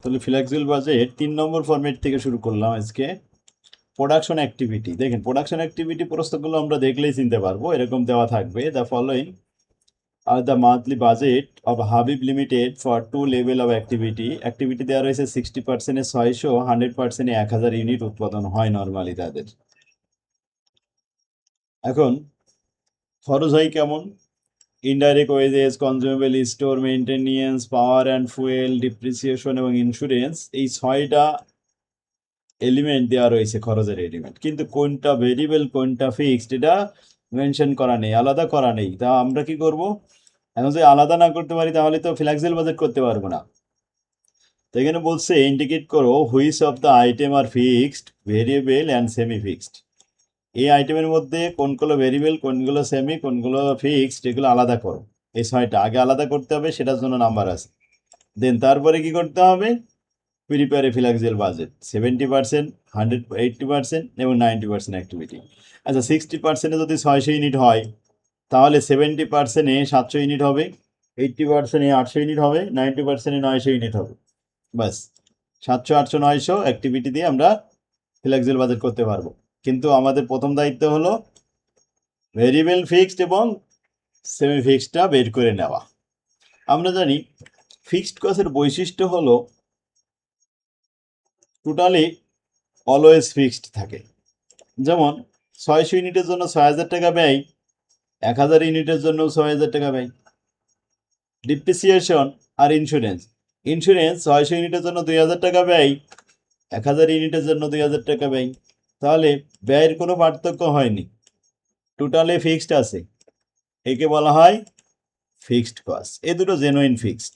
তাহলে flexible budget 3 নম্বর format থেকে শুরু করলাম আজকে। প্রোডাকশন অ্যাক্টিভিটি, দেখেন প্রোডাকশন অ্যাক্টিভিটি প্রস্তাবগুলো আমরা দেখলেই চিনতে পারবো, এরকম দেওয়া থাকবে। The following are the monthly budget of Habib limited for 2 level of activity. Activity দেওয়া রয়েছে 60%-এ 600, 100%-এ 1000 ইউনিট উৎপাদন হয় নর্মালি তাদের। এখন খরচ হয় কেমন? Indirect wages, consumable store, maintenance, power and fuel, depreciation এবং ইন্স্যুরেন্স, এই 6টা এলিমেন্ট দেওয়া রয়েছে খরচের এলিমেন্ট। কিন্তু কোনটা ভেরিয়েবল কোনটা ফিক্সড এটা মেনশন করা নেই, আলাদা করা নেই। তা আমরা কি করব? এখন যদি আলাদা না করতে পারি তাহলে তো ফ্লেক্সিবল বাজেট করতে পারবো না। তো এখানে বলছে ইন্ডিকেট করো which of the item are fixed, variable and semi fixed. এই আইটেমের মধ্যে কোনগুলো ভেরিয়েবল, কোনগুলো সেমি, কোনগুলো ফিক্সড, এগুলো আলাদা করো। এই 6টা আগে আলাদা করতে হবে, সেটার জন্য নাম্বার আছে। দেন তারপরে কি করতে হবে? প্রিপেয়ার এ ফ্লেক্সিবল বাজেট 70%, 180% এবং 90% অ্যাক্টিভিটি। আচ্ছা, 60%-এ যদি 600 ইউনিট হয় তাহলে 70%-এ 700 ইউনিট হবে, 80%-এ 800 ইউনিট হবে, 90%-এ 900 ইউনিট হবে। বাস, 700, 800, 900 অ্যাক্টিভিটি দিয়ে আমরা ফ্লেক্সিবল বাজেট করতে পারবো। কিন্তু আমাদের প্রথম দায়িত্ব হলো ভেরিয়েবল, ফিক্সড এবং সেমি ফিক্সডটা বের করে নেওয়া। আমরা জানি ফিক্সড কস্টের বৈশিষ্ট্য হলো টোটালি অলওয়েজ ফিক্সড থাকে। যেমন 600 ইউনিটের জন্য 6000 টাকা ব্যয়, 1000 ইউনিটের জন্য 6000 টাকা ব্যয়। ডিপ্রিসিয়েশন আর ইন্স্যুরেন্স, 600 ইউনিটের জন্য 2000 টাকা ব্যয়, 1000 ইউনিটের জন্য 2000 টাকা ব্যয়। তাহলে ব্যয়ের কোনো পার্থক্য হয়নি, টোটালে ফিক্সড আছে, একে বলা হয় ফিক্সড কস্ট। এ দুটো জেনুইন ফিক্সড।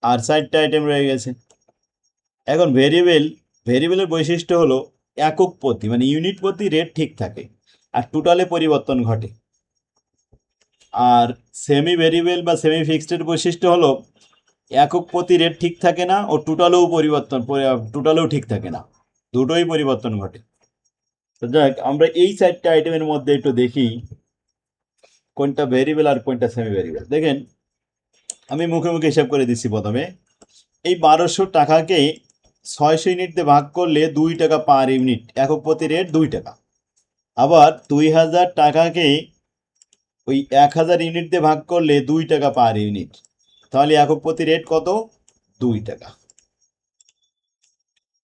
আর 4টা আইটেম রয়ে গেছে। এখন ভেরিয়েবলের বৈশিষ্ট্য হলো একক প্রতি মানে ইউনিট প্রতি রেট ঠিক থাকে আর টোটালে পরিবর্তন ঘটে। আর সেমি ভেরিয়েবল বা সেমি ফিক্সডের বৈশিষ্ট্য হলো একক প্রতি রেট ঠিক থাকে না ও টোটালেও ঠিক থাকে না, দুটোই পরিবর্তন ঘটে। তো যাক, আমরা এই 4টা আইটেমের মধ্যে একটু দেখি কোনটা ভেরিয়েবল আর কোনটা সেমি ভেরিয়েবল। দেখেন, আমি মুখে মুখে হিসাব করে দিচ্ছি। প্রথমে এই 1200 টাকাকে 600 ইউনিট দিয়ে ভাগ করলে 2 টাকা পার ইউনিট, একক প্রতি রেট 2 টাকা। আবার 2000 টাকাকে ওই 1000 ইউনিট দিয়ে ভাগ করলে 2 টাকা পার ইউনিট, তাহলে একক প্রতি রেট কত? 2 টাকা।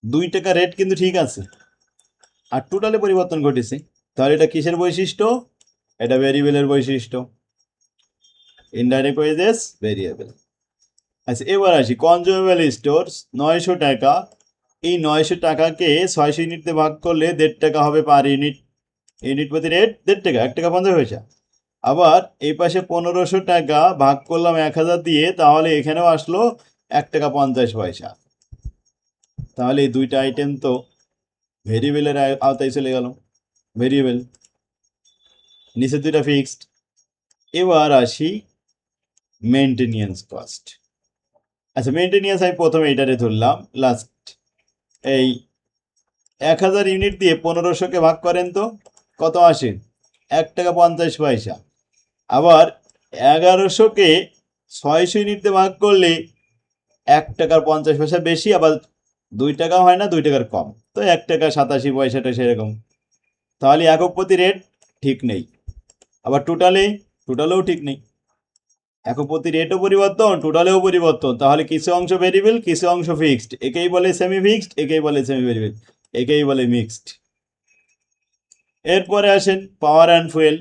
2 টাকা রেট কিন্তু ঠিক আছে, আর টোটালে পরিবর্তন ঘটেছে। তাহলে এটা কিসের বৈশিষ্ট্য? এটা ভেরিয়েবলের বৈশিষ্ট্য। Indirect wages variable. আচ্ছা, এবার আসি কনজিউমেবল স্টোরস 900 টাকা। এই 900 টাকাকে 600 ইউনিট দিয়ে ভাগ করলে 1.5 টাকা হবে পার ইউনিট, ইউনিট প্রতি রেট 1.5 টাকা, 1 টাকা 50 পয়সা। আবার এই পাশে 1500 টাকা ভাগ করলাম 1000 দিয়ে, তাহলে এখানেও আসলো 1 টাকা 50 পয়সা। তাহলে এই দুইটা আইটেম তো ভেরিয়েবলের আওতায় চলে গেল, ভেরিয়েবল। নিচে দুইটা ফিক্সড। এবার আসি মেনটেনেন্স কস্ট। আচ্ছা, মেনটেনেন্স আমি প্রথমে এটারে ধরলাম লাস্ট। এই 1000 ইউনিট দিয়ে 1500-কে ভাগ করেন তো কত আসে? 1 টাকা 50 পয়সা। আবার 1100-কে 600 ইউনিট দিয়ে ভাগ করলে 1 টাকার 50 পয়সা বেশি, আবার 2 টাকা হয় না, 2 টাকার কম, তো 1 টাকা 87 পয়সাটা সেরকম। তাহলে একক প্রতি রেট ঠিক নেই, আবার টোটালেও ঠিক নেই। একক প্রতি রেটও পরিবর্তন, টোটালেও পরিবর্তন। তাহলে কিছু অংশ ভেরিয়েবল, কিছু অংশ ফিক্সড, একেই বলে সেমি ফিক্সড, একেই বলে সেমি ভেরিয়েবল, একেই বলে মিক্সড। এরপরে আসেন পাওয়ার অ্যান্ড ফুয়েল।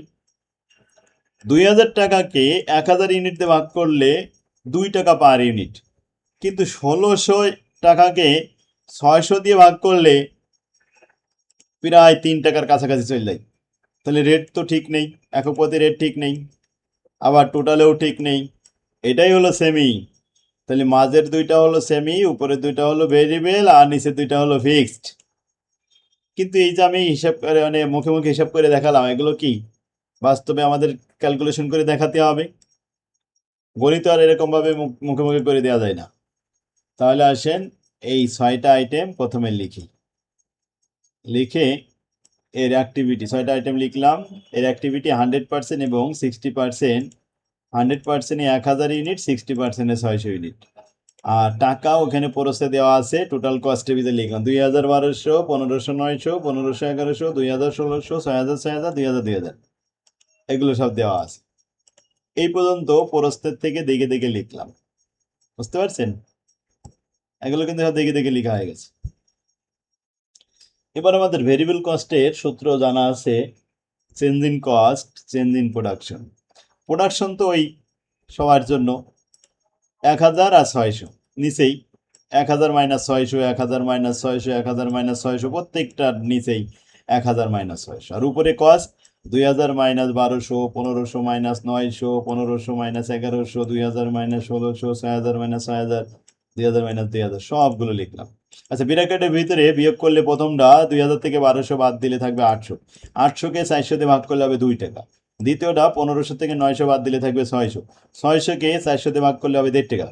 2000 টাকাকে 1000 ইউনিট দিয়ে ভাগ করলে 2 টাকা পার ইউনিট, কিন্তু 1600 টাকাকে 600 দিয়ে ভাগ করলে প্রায় 3 টাকার কাছাকাছি চলে যায়। তাহলে রেট তো ঠিক নেই, একক প্রতি রেট ঠিক নেই, আবার টোটালেও ঠিক নেই। এটাই হলো সেমি। তাহলে মাঝের দুইটা হলো সেমি, উপরের দুইটা হলো ভেরিয়েবল, আর নিচের দুইটা হলো ফিক্সড। কিন্তু এই যে আমি হিসাব করে মানে মুখে মুখে হিসাব করে দেখালাম, এগুলো কি বাস্তবে আমাদের ক্যালকুলেশন করে দেখাতে হবে। গণিত আর এরকমভাবে মুখে মুখে করে দেওয়া যায় না। তাহলে আসেন এই 6টা আইটেম প্রথমে লিখে এর অ্যাক্টিভিটি 6টা আইটেম লিখলাম। এর অ্যাক্টিভিটি 100% এবং 60%। 100%-এ 1000 ইউনিট, 60%-এ 600 ইউনিট। আর টাকা ওখানে পরশে দেওয়া আছে, টোটাল কস্টের ভিতরে লিখলাম 2,1200, 1,500, 900, 1,500, 2,000, 1,600, 6,000, 6,000, 2,000, 2,000, এগুলো সব দেওয়া আছে। এই পর্যন্ত প্রস্থের থেকে দেখে দেখে লিখলাম, বুঝতে পারছেন? এগুলো কিন্তু সব দেখে দেখে লেখা হয়ে গেছে। এবার আমাদের ভেরিয়েবল কস্টের সূত্র জানা আছে, change in cost, change in production. Production তো ওই সবার জন্য 1,000 আর 600, নিচেই 1,000 - 600, 1,000 - 600, 1,000 - 600, প্রত্যেকটার নিচেই 1,000 - 600, আর উপরে কস্ট 2,000 - 1,200, 1,500 - 900, 1,500 - 1,100, 2,000 - 1,600, 6,000 - 6,000, 2,000 - 2,000, সবগুলো লিখলাম। আচ্ছা, ব্র্যাকেটের ভিতরে বিয়োগ করলে প্রথমটা 2,000 থেকে 1,200 বাদ দিলে থাকবে 800, 800কে 400 দিয়ে ভাগ করলে হবে 2 টাকা। দ্বিতীয়টা 1,500 থেকে 900 বাদ দিলে থাকবে 600, 600কে 400 দিয়ে ভাগ করলে হবে 1.5 টাকা।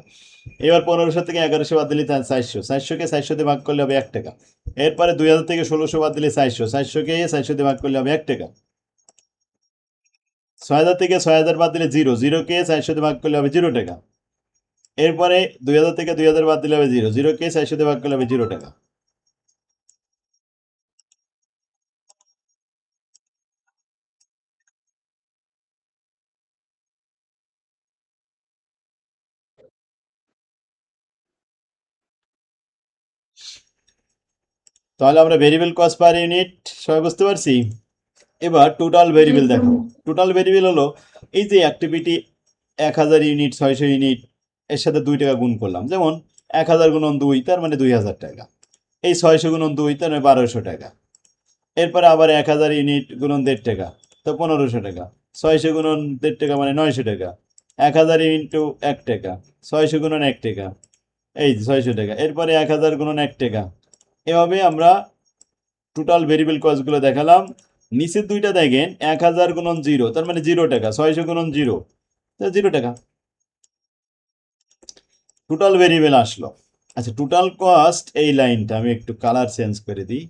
এবার 1,500 থেকে 1,100 বাদ দিলে 400, 400কে 400 দিয়ে ভাগ করলে হবে 1 টাকা। এরপরে 2,000 থেকে 1,600 বাদ দিলে 400, 400কে 400 দিয়ে ভাগ করলে হবে 1 টাকা। 6,000 থেকে 6,000 বাদ দিলে 0, 0কে 400 দিয়ে ভাগ করলে হবে 0 টাকা। এরপরে 2,000 থেকে 2,000 বাদ দিলে হবে 0, 0কে 400 দিয়ে ভাগ করলে হবে 0 টাকা। তাহলে আমরা ভেরিয়েবল কস্ট পার ইউনিট সবাই বুঝতে পারছি। এবার টোটাল ভেরিয়েবল দেখো। টোটাল ভেরিয়েবল হলো এই যে অ্যাক্টিভিটি 1,000 ইউনিট, 600 ইউনিট, এর সাথে 2 টাকা গুণ করলাম, যেমন 1,000 গুণন 2 তার মানে 2,000 টাকা, এই 600 গুণন 2 তার মানে 1,200 টাকা। এরপরে আবার 1,000 ইউনিট গুণন 1.5 টাকা, তো 1,500 টাকা, 600 গুণন 1.5 টাকা মানে 900 টাকা, 1,000 ইন্টু 1 টাকা, 600 গুণন 1 টাকা, এই 600 টাকা। এরপরে 1,000 গুণন 1 টাকা। এভাবে আমরা টোটাল ভেরিয়েবল কস্টগুলো দেখালাম। নিচের দুইটা দেখেন 1,000 গুণন 0 তার মানে 0 টাকা, 600 গুণন 0 0 টাকা, টোটাল ভেরিয়েবল আসলো। আচ্ছা, টোটাল কস্ট, এই লাইনটা আমি একটু কালার চেঞ্জ করে দিই,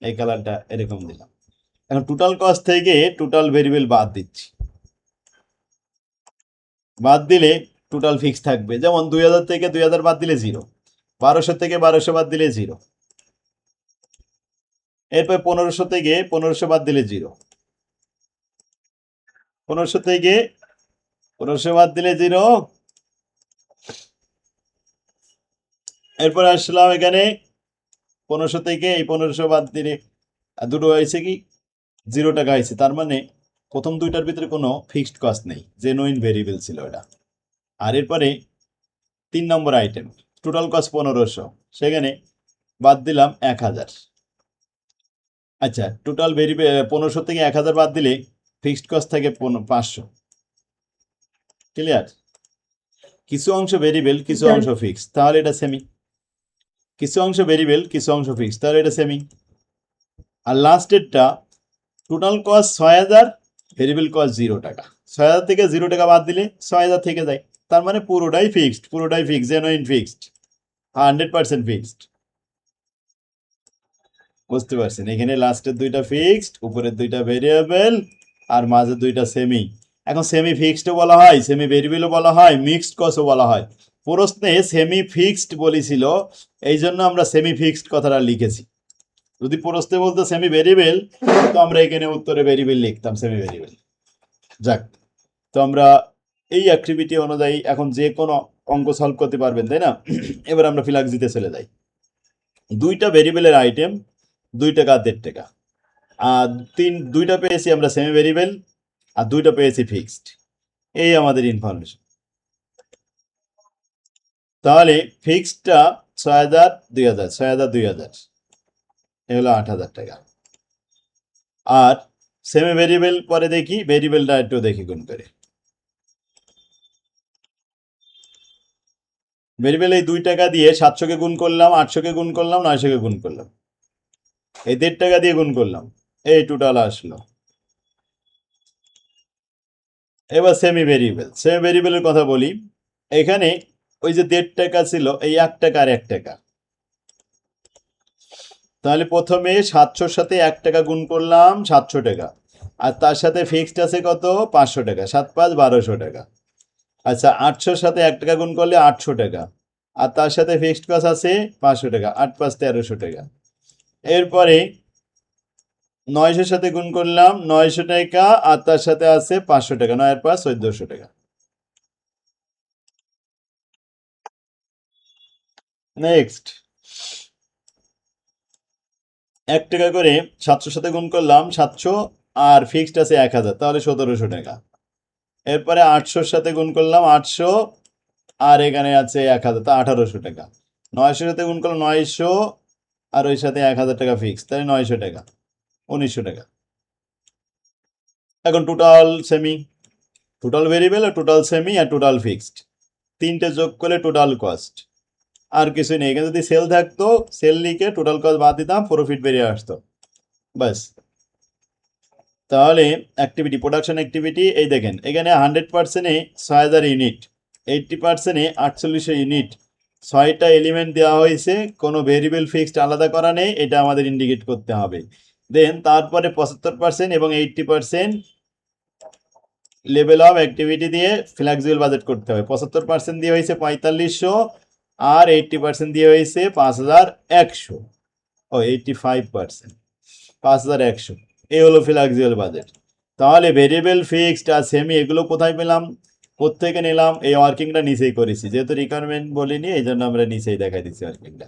এই কালারটা এরকম দিলাম। এখন টোটাল কস্ট থেকে টোটাল ভেরিয়েবল বাদ দিচ্ছি, বাদ দিলে টোটাল ফিক্স থাকবে, যেমন 2,000 থেকে 2,000 বাদ দিলে 0, 1,200 থেকে 1,200 বাদ দিলে 0, এরপর 1,500 থেকে 1,500 বাদ দিলে 0, 1,500 থেকে 1,500 বাদ দিলে 0। এরপর আসলাম এখানে 1,500 থেকে এই 1,500 বাদ দিলে দুটো হয়েছে কি 0 টাকা হয়েছে, তার মানে প্রথম দুইটার ভিতরে কোনো ফিক্সড কস্ট নেই, জেনুইন ভেরিয়েবল ছিল এটা। আর এরপরে 3 নম্বর আইটেম, টোটাল কস্ট 1,500, সেখানে বাদ দিলাম 1,000। আচ্ছা, টোটাল ভেরিয়েবল 1,500 থেকে 1,000 বাদ দিলে ফিক্সড কস্ট থাকে 500। ক্লিয়ার? কিছু অংশ ভেরিয়েবল, কিছু অংশ ফিক্স, তাহলে এটা সেমি। কিছু অংশ ভেরিয়েবল, কিছু অংশ ফিক্স, তাহলে এটা সেমি। আর লাস্টেরটা টোটাল কস্ট 6,000, ভেরিয়েবল কস্ট 0 টাকা, 6,000 থেকে 0 টাকা বাদ দিলে 6,000 থেকে যায়, তার মানে পুরোটাই ফিক্সড, পুরোটাই ফিক্সড, জেনুইন ফিক্সড, 100% ফিক্সড। বুঝতে পারছেন? এখানে লাস্টের দুইটা ফিক্সড, উপরের দুইটা ভেরিয়েবল, আর মাঝের দুইটা সেমি। এখন সেমি ফিক্সডও বলা হয়, সেমি ভেরিয়েবলও বলা হয়, মিক্সড কস্টও বলা হয়। প্রশ্নে সেমি ফিক্সড বলেছিল, এই জন্য আমরা সেমি ফিক্সড কথাটা লিখেছি। যদি প্রশ্নে বলতো সেমি ভেরিয়েবল, তো আমরা এখানে উত্তরে ভেরিয়েবল লিখতাম, সেমি ভেরিয়েবল। যাক, তো আমরা এই অ্যাক্টিভিটি অনুযায়ী এখন যে কোনো অঙ্ক সলভ করতে পারবেন, তাই না? এবার আমরা ফিলাক্সিতে চলে যাই। দুইটা ভেরিয়েবলের আইটেম, 2 টাকা 1.5 টাকা, আর দুইটা পেয়েছি আমরা সেমি ভেরিয়েবল, আর দুইটা পেয়েছি ফিক্সড। এই আমাদের ইনফরমেশন। তাহলে ফিক্সডটা 6,000, 2,000, 6,000, 2,000, এ হলো 8,000 টাকা। আর সেমি ভেরিয়েবল পরে দেখি, ভেরিয়েবলটা একটু দেখি গুণ করে। ভেরিয়েবল এই 2 টাকা দিয়ে 700কে গুণ করলাম, 800কে গুণ করলাম, 900কে গুণ করলাম, এই 1.5 টাকা দিয়ে গুণ করলাম, এই টোটাল আসলো। এবার সেমি ভেরিয়েবল, সেমি ভেরিয়েবলের কথা বলি। এখানে ওই যে 1.5 টাকা ছিল, এই 1 টাকা আর 1 টাকা, তাহলে প্রথমে 700-র সাথে 1 টাকা গুণ করলাম, 700 টাকা, আর তার সাথে ফিক্সড আছে কত, 500 টাকা, 7 × 5 = 1,200 টাকা। আচ্ছা, 800-র সাথে 1 টাকা গুণ করলে 800 টাকা, আর তার সাথে ফিক্সড কস্ট আছে 500 টাকা, 8 5 1300 টাকা। এরপরে 900 সাথে গুণ করলাম 900 টাকা, আর তার সাথে আছে 500 টাকা, 9 আর 5 1400 টাকা। নেক্সট 1 টাকা করে 700 সাথে গুণ করলাম 700, আর ফিক্সড আছে 1000, তাহলে 1700 টাকা। এরপরে 800 সাথে গুণ করলাম 800, আর এখানে আছে 1000, তা 1800 টাকা। 900 সাথে গুণ করলাম 900, আর ওই সাথে 1000 টাকা ফিক্স, তাহলে 900 টাকা, 1900 টাকা। এখন টোটাল সেমি, টোটাল ভেরিয়েবল আর টোটাল সেমি আর টোটাল ফিক্সড, তিনটে যোগ করলে টোটাল কস্ট। আর কিছু নেই, এখানে যদি সেল থাকতো সেল লিখে টোটাল কস্ট বাদ দিতাম, প্রফিট বেরিয়ে আসতো, বাস। তাহলে অ্যাক্টিভিটি, প্রোডাকশন অ্যাক্টিভিটি, এই দেখেন এখানে 100%-এ 6000 ইউনিট, 80%-এ 4800 ইউনিট, 6টা এলিমেন্ট দেওয়া হয়েছে, কোনো ভেরিয়েবল ফিক্সড আলাদা করা নেই, এটা আমাদের ইন্ডিকেট করতে হবে। দেন তারপরে 75% এবং 80% লেভেল অফ অ্যাক্টিভিটি দিয়ে ফ্লেক্সিবল বাজেট করতে হবে। 75% দিয়ে হয়েছে 4500, আর 80% দিয়ে হয়েছে 5100, ও 85%, 5100, এই হলো ফ্লেক্সিবল বাজেট। তাহলে ভেরিয়েবল ফিক্সড আর সেমি এগুলো কোথায় পেলাম, কোত্থেকে নিলাম? এই ওয়ার্কিংটা নিচেই করেছি, যেহেতু রিকোয়ারমেন্ট বলিনি এই জন্য আমরা নিচেই দেখাই দিচ্ছি ওয়ার্কিংটা।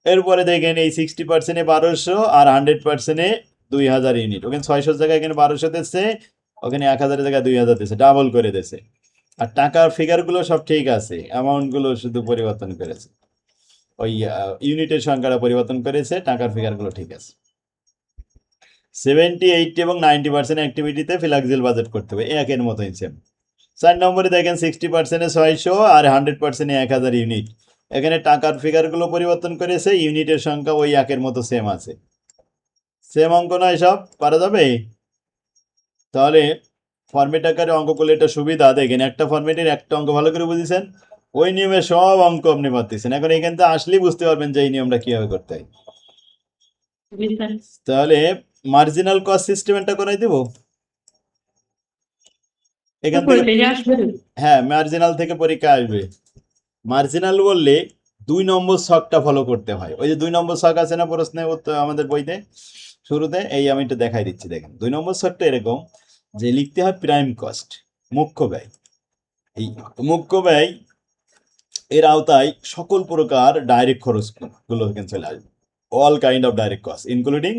এরপরে দেখেন এই 60%-এ 1200, আর 100%-এ 2000 ইউনিট, ওখানে 600 জায়গায় এখানে 1200 দিচ্ছে, ওখানে 1000 জায়গায় 2000 দিচ্ছে, ডাবল করে দিচ্ছে। আর টাকার ফিগারগুলো সব ঠিক আছে, অ্যামাউন্টগুলো শুধু পরিবর্তন করেছে, ওই ইউনিটের সংখ্যাটা পরিবর্তন করেছে, টাকার ফিগারগুলো ঠিক আছে। 70, 80 এবং 90% অ্যাক্টিভিটিতে ফ্লেক্সিবল বাজেট করতে হবে, একের মতোই সেম। 4 নম্বরে দেখেন 60%-এ 600, আর 100%-এ 1000 ইউনিট, এখানে টাকার ফিগারগুলো পরিবর্তন করেছে, ইউনিটের সংখ্যা ওই একের মতো সেম আছে। সেম অঙ্ক না এসব, পারা যাবে? তাহলে ফরম্যাট আকারে অঙ্ক করলে এটা সুবিধা, দেখেন একটা ফরম্যাটের একটা অঙ্ক ভালো করে বুঝেছেন, ওই নিয়মে সব অঙ্ক আপনি পাচ্ছেন। এখন এখান থেকে আসলেই বুঝতে পারবেন যে এই নিয়মটা কিভাবে করতে হয়। তাহলে মার্জিনাল কস্ট সিস্টেমটা করাই দেব এখান থেকে। হ্যাঁ, মার্জিনাল থেকে পরীক্ষা আসবে। মার্জিনাল বললে 2 নম্বর ছকটা ফলো করতে হয়, ওই যে 2 নম্বর ছক আছে না প্রশ্নে আমাদের বইতে শুরুতে, এই আমি একটু দেখাই দিচ্ছি। দেখেন 2 নম্বর ছকটা এরকম যে লিখতে হয় প্রাইম কস্ট, মুখ্য ব্যয়। এই মুখ্য ব্যয় এর আওতায় সকল প্রকার ডাইরেক্ট খরচ গুলো এখানে চলে আসবে, all kind of direct cost including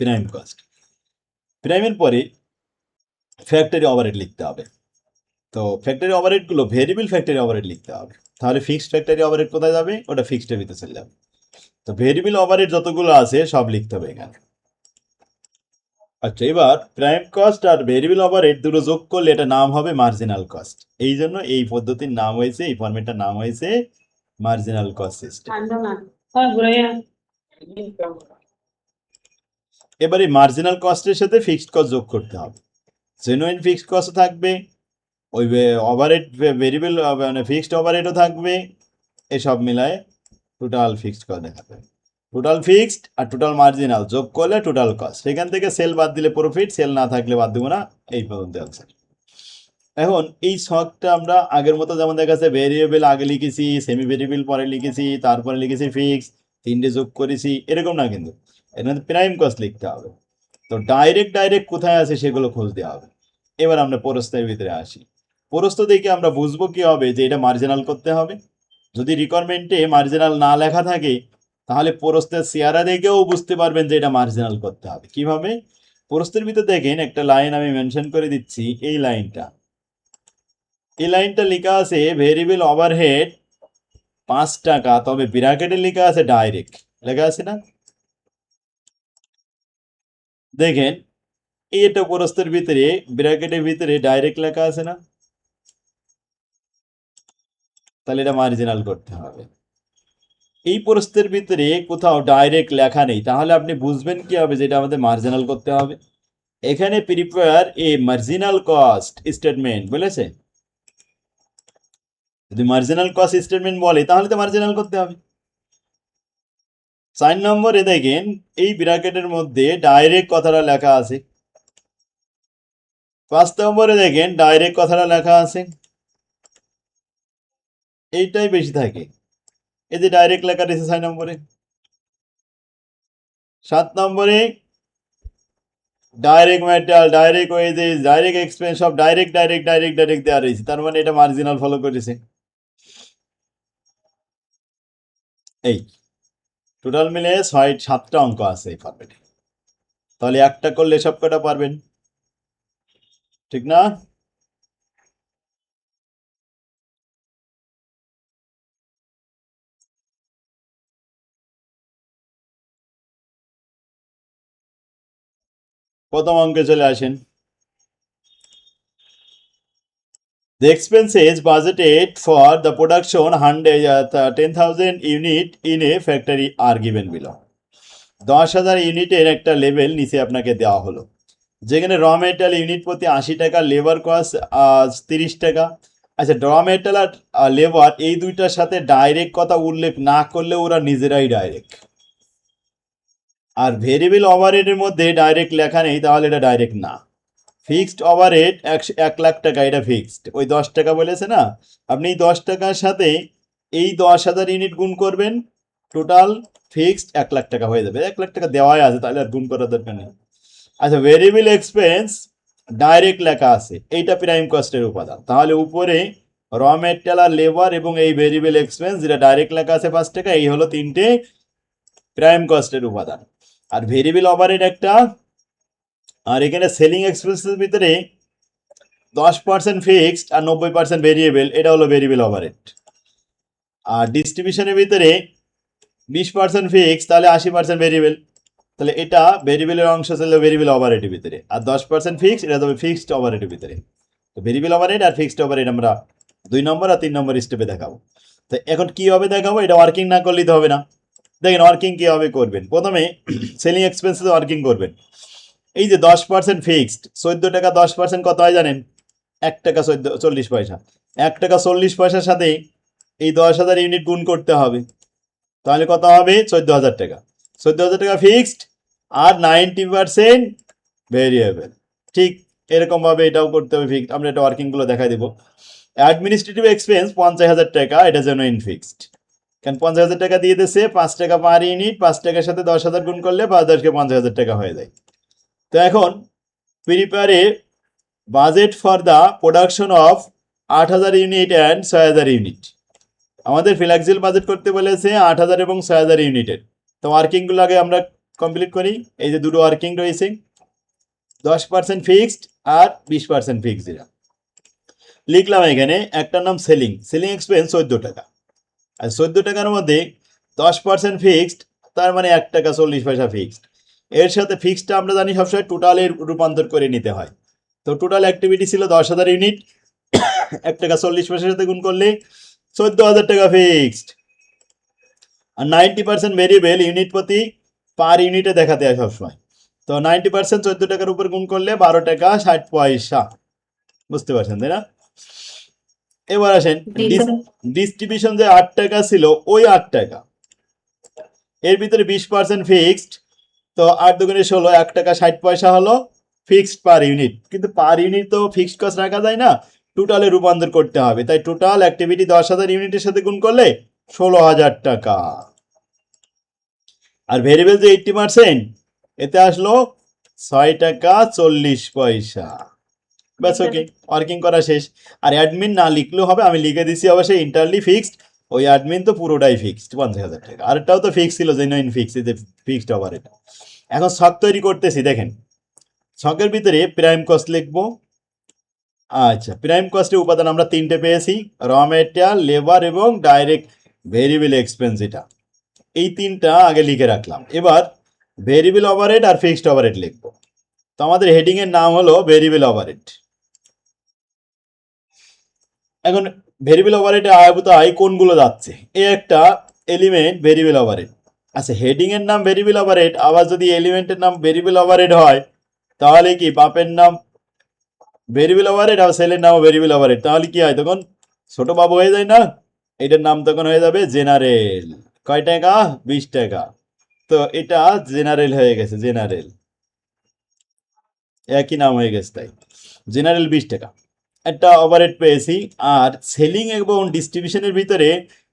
prime cost. প্রাইমের পরে ফ্যাক্টরি ওভারহেড লিখতে হবে, তো ফ্যাক্টরি ওভারহেড গুলো ভেরিয়েবল ফ্যাক্টরি ওভারহেড লিখতে হবে। তাহলে ফিক্সড ফ্যাক্টরি ওভারহেড কোথায় যাবে? ওটা ফিক্সডের ভিতরে চলে যাবে। তো ভেরিয়েবল ওভারহেড যতগুলো আছে সব লিখতে হবে এখানে। আচ্ছা, এবার প্রাইম কস্ট আর ভেরিয়েবল ওভারহেড দুটো যোগ করলে এটা নাম হবে মার্জিনাল কস্ট। এই জন্য এই পদ্ধতির নাম হয়েছে, এই ফরম্যাটটার নাম হয়েছে মার্জিনাল কস্ট সিস্টেম। এবার এই মার্জিনাল কস্টের সাথে ফিক্সড কস্ট যোগ করতে হবে, জেনুইন ফিক্সড কস্ট থাকবে, ওই ওভারহেড ভেরিয়েবল মানে ফিক্সড ওভারহেডও থাকবে, এসব মিলায় টোটাল ফিক্সড কস্ট দেখাবে। টোটাল ফিক্সড আর টোটাল মার্জিনাল যোগ করলে টোটাল কস্ট, সেখান থেকে সেল বাদ দিলে প্রফিট, সেল না থাকলে বাদ দেবো না, এই পর্যন্ত আছে। এখন এই ছকটা আমরা আগের মতো যেমন দেখা যাচ্ছে ভেরিয়েবল আগে লিখেছি, সেমি ভেরিয়েবল পরে লিখেছি, তারপরে লিখেছি ফিক্স, তিনটে যোগ করেছি, এরকম না, কিন্তু এর মধ্যে প্রাইম কস্ট লিখতে হবে। তো ডাইরেক্ট কোথায় আছে সেগুলো খুঁজতে হবে। এবার আমরা প্রস্থের ভিতরে আসি। প্রস্থ দেখে আমরা বুঝবো কি হবে যে এটা মার্জিনাল করতে হবে। যদি রিকোয়ারমেন্টে মার্জিনাল না লেখা থাকে তাহলে প্রস্থের চেহারা দেখেও বুঝতে পারবেন যে এটা মার্জিনাল করতে হবে। কিভাবে? প্রস্থের ভিতরে দেখেন একটা লাইন আমি মেনশন করে দিচ্ছি, এই লাইনটা, এই লাইনটা লেখা আছে ভেরিয়েবল ওভারহেড 5 টাকা, তবে ব্র্যাকেটে লেখা আছে ডাইরেক্ট, লেখা আছে না? দেখেন এটা প্রস্থের ভিতরে ব্র্যাকেটের ভিতরে ডাইরেক্ট লেখা আছে না? তাহলে এটা মার্জিনাল করতে হবে। এই প্রস্থের ভিতরে কোথাও ডাইরেক্ট লেখা নেই, তাহলে আপনি বুঝবেন কি হবে যে এটা আমাদের মার্জিনাল করতে হবে। এখানে prepare a marginal cost statement বলেছে, যদি মার্জিনাল কস্ট স্টেটমেন্ট বলে তাহলে তো মার্জিনাল করতে হবে। 4 নম্বরে দেখেন এই ব্র্যাকেটের মধ্যে ডাইরেক্ট কথাটা লেখা আছে। 5 নম্বরে দেখেন ডাইরেক্ট কথাটা লেখা আছে। এইটাই বেশি থাকে। এই যে ডাইরেক্ট লেখা রয়েছে 6 নম্বরে। 7 নম্বরে direct material, direct wages, direct expense, সব ডাইরেক্ট ডাইরেক্ট ডাইরেক্ট ডাইরেক্ট দেওয়া রয়েছে, তার মানে এটা মার্জিনাল ফলো করেছে। এই টোটাল মিলে 7টা অঙ্ক আছে এই ফরম্যাটে, তাহলে একটা করলে সব কটা পারবেন, ঠিক না? প্রথম অঙ্কে চলে আসেন। The expenses budgeted for the production 10,000 unit in a factory are given below. 10,000 ইউনিটের একটা লেভেল নিচে আপনাকে দেওয়া হলো, যেখানে র মেটেরিয়াল ইউনিট প্রতি 80 টাকা, লেবার কস্ট 30 টাকা। আচ্ছা, র মেটেরিয়াল আর লেবার এই দুইটার সাথে ডাইরেক্ট কথা উল্লেখ না করলে ওরা নিজেরাই ডাইরেক্ট, আর ভেরিয়েবল ওভারহেডের মধ্যে ডাইরেক্ট লেখা নেই, তাহলে এটা ডাইরেক্ট না। ফিক্সড ওভারহেড 1 লাখ টাকা, এটা ফিক্সড। ওই 10 টাকা বলেছে না, আপনি 10 টাকার সাথে এই 10,000 ইউনিট গুণ করবেন, টোটাল ফিক্সড 1 লাখ টাকা হয়ে যাবে। 1 লাখ টাকা দেওয়াই আছে, তাহলে আর গুণ করার দরকার নেই। আচ্ছা, ভেরিয়েবল এক্সপেন্স ডাইরেক্ট লেখা আছে, এইটা প্রাইম কস্টের উপাদান, তাহলে উপরে র মেটেরিয়াল আর লেবার এবং এই ভেরিয়েবল এক্সপেন্স যেটা ডাইরেক্ট লেখা আছে 5 টাকা, এই হলো 3টে প্রাইম কস্টের উপাদান। আর ভেরিয়েবল ওভারহেড একটা, আর এখানে সেলিং এক্সপেন্সের ভিতরে 10% ফিক্সড আর 90% ভেরিয়েবল, এটা হলো ভেরিয়েবল ওভারহেড। আর ডিস্ট্রিবিউশনের ভিতরে 20% ফিক্সড, তাহলে 80% ভেরিয়েবল, তাহলে এটা ভেরিয়েবলের অংশ ছিল ভেরিয়েবল ওভারহেডের ভিতরে, আর 10% ফিক্সড, এটা তবে ফিক্সড ওভারহেডের ভিতরে। তো ভেরিয়েবল ওভারহেড আর ফিক্সড ওভারহেড আমরা 2 নম্বর আর 3 নম্বর স্টেপে দেখাবো। তো এখন কি হবে দেখাবো, এটা ওয়ার্কিং না করলেই তো হবে না। দেখেন ওয়ার্কিং কিভাবে করবেন, প্রথমে সেলিং এক্সপেন্সেস ওয়ার্কিং করবেন। এই যে 10% ফিক্সড, 14 টাকা, 10% কত হয় জানেন? 1 টাকা 40 পয়সা। 1 টাকা 40 পয়সার সাথে এই 10,000 ইউনিট গুণ করতে হবে, তাহলে কত হবে? 14,000 টাকা। 14,000 টাকা ফিক্সড আর 90% ভেরিয়েবল। ঠিক এরকম ভাবে এটাও করতে হবে ফিক্সড। আমরা এটা ওয়ার্কিং গুলো দেখাই দেবো। অ্যাডমিনিস্ট্রেটিভ এক্সপেন্স 50,000 টাকা, এটা জেনুইন ফিক্সড, কারণ 50,000 টাকা দিয়ে দিচ্ছে, 5 টাকা পার ইউনিট, 5 টাকার সাথে 10,000 গুণ করলে 5,000 50,000 টাকা হয়ে যায়। তো এখন prepare a budget for the production of 8,000 unit and 6,000 unit. আমাদের ফ্লেক্সিবল বাজেট করতে বলেছে 8,000 এবং 6,000 ইউনিটের। তো ওয়ার্কিংগুলো আগে আমরা কমপ্লিট করি। এই যে দুটো ওয়ার্কিং রয়েছে, 10% ফিক্সড আর 20% ফিক্সড, যেটা লিখলাম এখানে। একটার নাম সেলিং, সেলিং এক্সপেন্স 14 টাকা, আর 14 টাকার মধ্যে 10% ফিক্সড, তার মানে 1 টাকা 40 পয়সা ফিক্সড। এর সাথে ফিক্সডটা আমরা জানি সবসময় টোটালের রূপান্তর করে নিতে হয়। তো টোটাল অ্যাক্টিভিটি ছিল 10,000 ইউনিট, 1 টাকা 40 পয়সার সাথে গুণ করলে 14,000 টাকা ফিক্সড। আর 90% ভেরিয়েবল, ইউনিট প্রতি পার ইউনিটে দেখাতে হয় সবসময়। তো 90% 14 টাকার উপর গুণ করলে 12 টাকা 60 পয়সা। বুঝতে পারছেন তাই না? এবার আসেন ডিস্ট্রিবিউশন, যে 8 টাকা ছিল, ওই 8 টাকা এর ভিতরে 20% ফিক্সড, তো 8 দুগুণে 16, 1 টাকা 60 পয়সা হলো ফিক্সড পার ইউনিট। কিন্তু পার ইউনিট তো ফিক্সড কস্ট রাখা যায় না, টোটালে রূপান্তর করতে হবে। তাই টোটাল অ্যাক্টিভিটি 10,000 ইউনিটের সাথে গুণ করলে 16,000 টাকা। আর ভেরিয়েবল যে 80%, এতে আসলো 6 টাকা 40 পয়সা। ব্যাস, ওকে, ওয়ার্কিং করা শেষ। আর অ্যাডমিন না লিখলেও হবে, আমি লিখে দিছি অবশ্যই ইন্টারলি ফিক্সড। ওই অ্যাডমিন তো পুরোটাই ফিক্সড 50,000 টাকা, আরেকটাও তো ফিক্স ছিল, জেনুইন ফিক্স, এই যে ফিক্সড ওভার এটা। এখন ছক তৈরি করতেছি, দেখেন ছকের ভিতরে প্রাইম কস্ট লিখবো। আচ্ছা, প্রাইম কস্টের উপাদান আমরা 3টে পেয়েছি, র মেটেরিয়াল, লেবার এবং ডাইরেক্ট ভেরিয়েবল এক্সপেন্স। এটা এই 3টা আগে লিখে রাখলাম। এবার ভেরিয়েবল ওভারহেড আর ফিক্সড ওভারহেড লিখবো। তো আমাদের হেডিং এর নাম হলো ভেরিয়েবল ওভারহেড। এখন ভেরিয়েবল ওভারহেডে আয়ভূত আয় কোনগুলো যাচ্ছে, এই একটা এলিমেন্ট ভেরিয়েবল ওভারহেড। আচ্ছা, হেডিং এর নাম ভেরিয়েবল ওভারহেড, আবার যদি এলিমেন্টের নাম ভেরিয়েবল ওভারহেড হয়, তাহলে কি বাপের নাম ভেরিয়েবল ওভারহেড আর সেলের নাম ভেরিয়েবল ওভারহেড, তাহলে কি হয় তখন? ছোট বাবু হয়ে যায় না? এটার নাম তখন হয়ে যাবে জেনারেল। কয় টাকা? 20 টাকা। তো এটা জেনারেল হয়ে গেছে, জেনারেল একই নাম হয়ে গেছে, তাই জেনারেল 20 টাকা। একটা ওভারহেড পেয়েছি, আর সেলিং এবং ডিস্ট্রিবিউশনের ভিতরে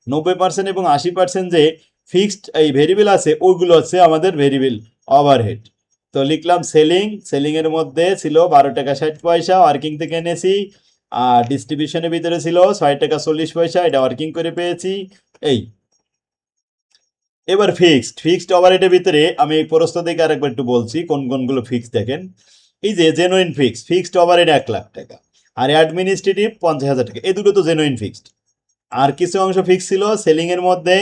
90% এবং 80% যে ফিক্সড এই ভেরিয়েবল আছে ওইগুলো হচ্ছে আমাদের ভেরিয়েবল ওভারহেড। তো লিখলাম সেলিংয়ের মধ্যে ছিল 12 টাকা 60 পয়সা, ওয়ার্কিং থেকে এনেছি। আর ডিস্ট্রিবিউশনের ভিতরে ছিল 6 টাকা 40 পয়সা, এটা ওয়ার্কিং করে পেয়েছি। এই এবার ফিক্সড ওভারহেডের ভিতরে আমি এই প্রস্থ থেকে আরেকবার একটু বলছি কোন কোনগুলো ফিক্সড দেখেন। এই যে জেনুইন ফিক্সড ওভারহেড 1 লাখ টাকা, আর অ্যাডমিনিস্ট্রেটিভ 50,000 টাকা, এই দুটো তো জেনুইন ফিক্সড। আর কিছু অংশ ফিক্স ছিল সেলিং এর মধ্যে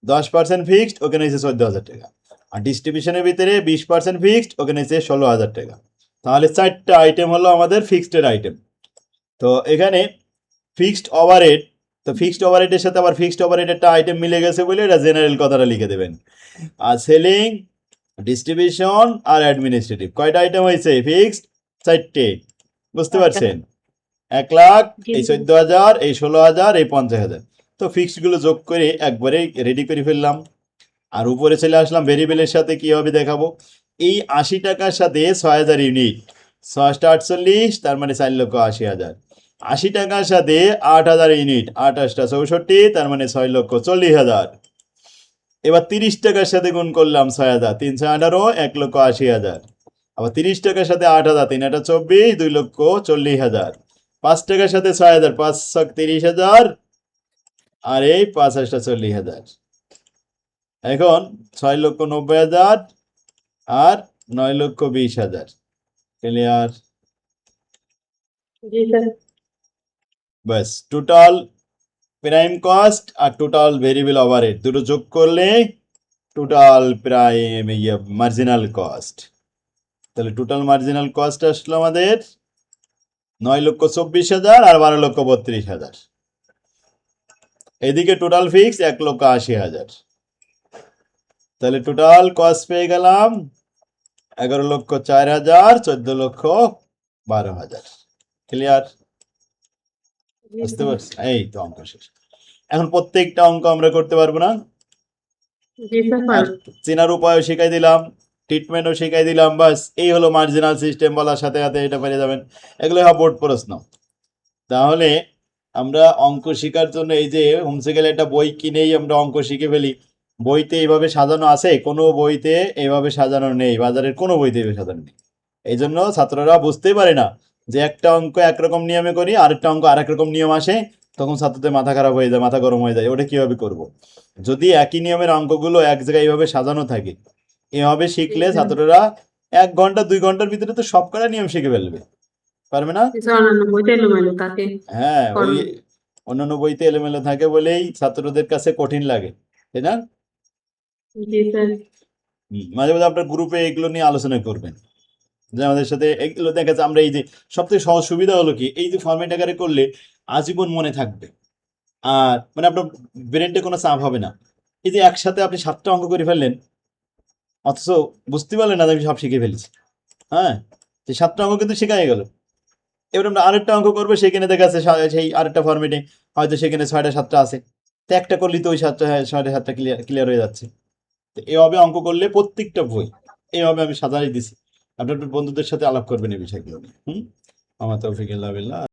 10% ফিক্সড, ওখানে হচ্ছে 14,000 টাকা। আর ডিস্ট্রিবিউশনের ভিতরে 20% ফিক্সড, ওখানে হচ্ছে 16,000 টাকা। তাহলে 4টা আইটেম হলো আমাদের ফিক্সডের আইটেম। তো এখানে ফিক্সড ওভারহেড, তো ফিক্সড ওভারহেডের সাথে আবার ফিক্সড ওভারহেড একটা আইটেম মিলে গেছে বলে এটা জেনারেল কথাটা লিখে দেবেন। আর সেলিং, ডিস্ট্রিবিউশন আর অ্যাডমিনিস্ট্রেটিভ কয়টা আইটেম হয়েছে ফিক্সড? 4টে। বুঝতে পারছেন? 1 লাখ, এই 14,000, এই 16,000, এই 50,000। তো ফিক্সডগুলো যোগ করে একবারে রেডি করে ফেললাম। আর উপরে চলে আসলাম ভেরিয়েবলের সাথে কি হবে দেখাবো। এই 80 টাকার সাথে 6,000 ইউনিট, 6 × 8 = 48, তার মানে 4,80,000। 80 টাকার সাথে 8,000 ইউনিট, 8 × 8 = 64, তার মানে 6,40,000। এবার 30 টাকার সাথে গুণ করলাম 6,000, 3 × 18, 1,80,000। আবার 30 টাকার সাথে 8,000, 3 × 8 = 24, 2,40,000। 5 টাকার সাথে 6,000, 5 × 30,000, আর এই 5 × 8 = 40,000। এখন 6,90,000 আর 9,20,000। ক্লিয়ার? জি স্যার। বাস, টোটাল প্রাইম কস্ট আর টোটাল ভেরিয়েবল ওভারহেড দুটো যোগ করলে টোটাল প্রাইম মার্জিনাল কস্ট। তাহলে টোটাল মার্জিনাল কস্ট আসলো আমাদের 9,24,000 আর 12,32,000। এদিকে টোটাল ফিক্স 1,80,000। তাহলে টোটাল কস্ট পেয়ে গেলাম 11,04,000, 14,12,000। ক্লিয়ার? বুঝতে পারছি? এই তো অঙ্ক শেষ। এখন প্রত্যেকটা অঙ্ক আমরা করতে পারবো না, জি স্যার। আর চেনার উপায়ও শিখাই দিলাম, ট্রিটমেন্টও শিখাই দিলাম। বাস এই হলো মার্জিনাল সিস্টেম, বলার সাথে সাথে এটা পেরে যাবেন। এগুলো হয় বোর্ড প্রশ্ন। তাহলে আমরা অঙ্ক শেখার জন্য এই যে হোমসে গেলে একটা বই কিনেই আমরা অঙ্ক শিখে ফেলি। বইতে এইভাবে সাজানো আছে? কোনো বইতে এইভাবে সাজানো নেই, বাজারের কোনো বইতে এইভাবে সাজানো নেই। এই জন্য ছাত্ররা বুঝতেই পারে না যে একটা অঙ্ক একরকম নিয়মে করি, আরেকটা অঙ্ক আরেক রকম নিয়ম আসে, তখন ছাত্রদের মাথা খারাপ হয়ে যায়, মাথা গরম হয়ে যায়, ওটা কিভাবে করব। যদি একই নিয়মের অঙ্কগুলো এক জায়গায় এইভাবে সাজানো থাকে, এভাবে শিখলে ছাত্ররা 1 ঘন্টা 2 ঘন্টার ভিতরে তো সব কটা নিয়ম শিখে ফেলবে। পারবে না? অন্যান্য বইতে এলোমেলো থাকে। হ্যাঁ, ওই অন্যান্য বইতে এলোমেলো থাকে বলেই ছাত্রদের কাছে কঠিন লাগে, তাই না? জি স্যার। মাঝে মাঝে আপনার গ্রুপে এগুলো নিয়ে আলোচনা করবেন, যে আমাদের সাথে এগুলো দেখা যাচ্ছে। আমরা এই যে সবথেকে সহজ সুবিধা হলো কি, এই যে ফরম্যাট আকারে করলে আজীবন মনে থাকবে, আর মানে আপনার ব্রেনটে কোনো চাপ হবে না। এই যে একসাথে আপনি 7টা অঙ্ক করে ফেললেন, অথচ বুঝতে পারলেন না যে আমি সব শিখে ফেলেছি। হ্যাঁ, সেই 7টা অঙ্ক কিন্তু শেখা হয়ে গেল। এবার আমরা আরেকটা অঙ্ক করবো, সেখানে দেখা যাচ্ছে সেই আরেকটা ফরম্যাটে হয়তো সেখানে 6টা 7টা আছে, তো একটা করলেই তো ওই 6টা 7টা ক্লিয়ার হয়ে যাচ্ছে। তো এভাবে অঙ্ক করলে প্রত্যেকটা বই এইভাবে আমি সাজাই দিছি। আপনার বন্ধুদের সাথে আলাপ করবেন এই বিষয়গুলো নিয়ে। আমার তৌফিক, আল্লাহ বিল্লাহ।